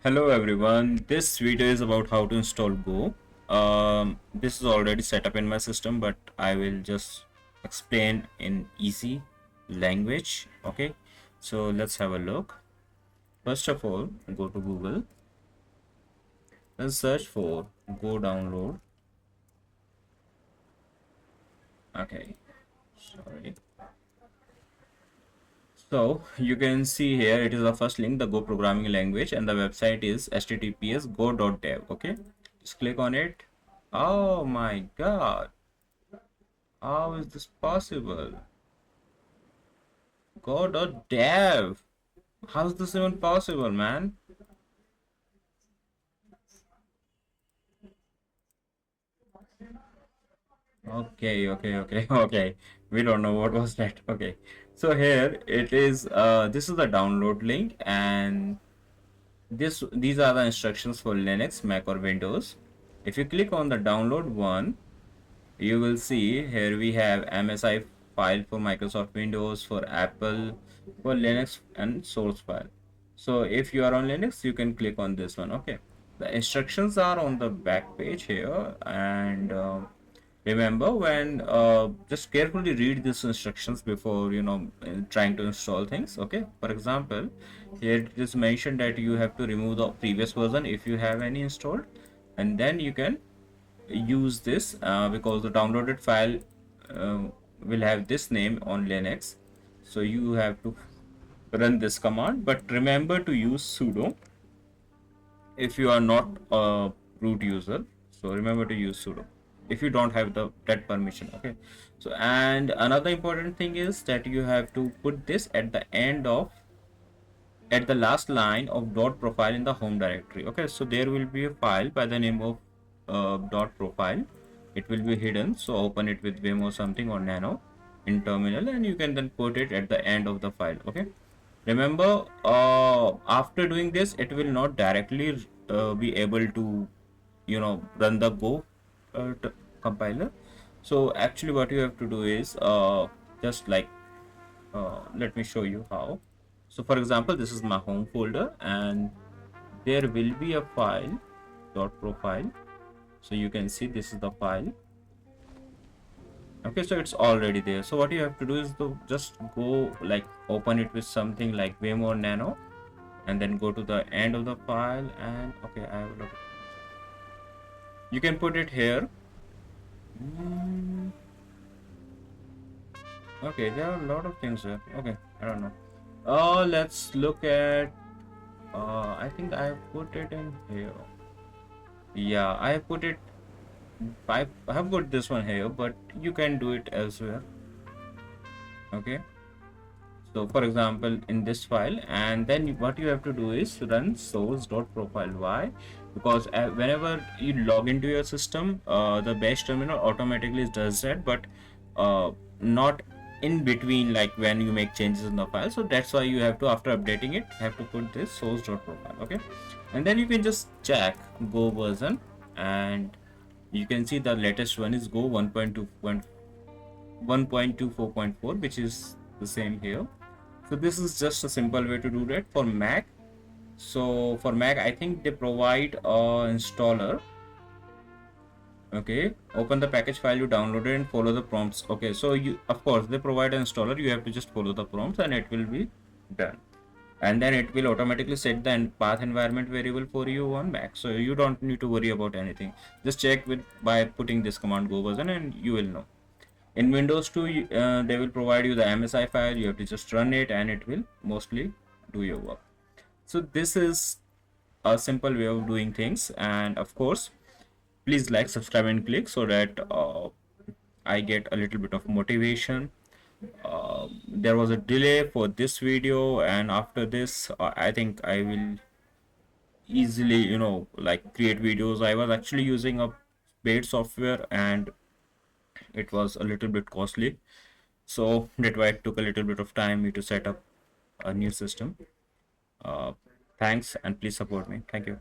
Hello everyone, this video is about how to install Go. This is already set up in my system, but I will just explain in easy language. Okay, so let's have a look. First of all, go to Google and search for Go download. Okay, sorry. So you can see here it is the first link, the Go programming language, and the website is https go.dev. Okay, just click on it. Oh my god, how is this possible? Go.dev. How's this even possible, man? Okay. We don't know what was that. Okay. So here it is. This is the download link, and these are the instructions for Linux, Mac, or Windows. If you click on the download one, you will see here we have MSI file for Microsoft Windows, for Apple, for Linux, and source file. So if you are on Linux, you can click on this one. Okay, the instructions are on the back page here, and remember, when just carefully read these instructions before trying to install things. Okay, for example, here it is mentioned that you have to remove the previous version if you have any installed, and then you can use this because the downloaded file will have this name on Linux. So you have to run this command, but remember to use sudo if you are not a root user. So remember to use sudo if you don't have the that permission. Okay, so and another important thing is that you have to put this at the last line of dot profile in the home directory. Okay, so there will be a file by the name of dot profile. It will be hidden, so open it with vim or something, or nano in terminal, and you can then put it at the end of the file. Okay, remember, after doing this it will not directly be able to run the go compiler. So actually what you have to do is just like let me show you how. So for example, this is my home folder, and there will be a file dot profile. So you can see this is the file. Okay, so it's already there. So what you have to do is to just go like open it with something like vim or nano, and then go to the end of the file, and okay, I have a lot of, you can put it here. Okay, there are a lot of things here. Okay, I don't know. Let's look at I think I have put it in here. Yeah, I have put it. I have put this one here, but you can do it elsewhere. Okay, so for example, in this file, and then what you have to do is run source.profile. Why? Because whenever you log into your system, the bash terminal automatically does that, but not in between, like when you make changes in the file. So that's why you have to, after updating it, have to put this source.profile. Okay, and then you can just check go version, and you can see the latest one is go 1.24.4, which is the same here. So this is just a simple way to do that for Mac. So for Mac, I think they provide a installer. Okay, open the package file you downloaded and follow the prompts. Okay, so you, of course, they provide an installer. You have to just follow the prompts and it will be done. And then it will automatically set the path environment variable for you on Mac. So you don't need to worry about anything. Just check with by putting this command go version, and you will know. In Windows 2, they will provide you the MSI file. You have to just run it, and it will mostly do your work. So this is a simple way of doing things. And of course, please like, subscribe, and click so that I get a little bit of motivation. There was a delay for this video, and after this, I think I will easily, like create videos. I was actually using a paid software, and it was a little bit costly. So that's why it took a little bit of time me to set up a new system. uh, Thanks, and please support me. Thank you.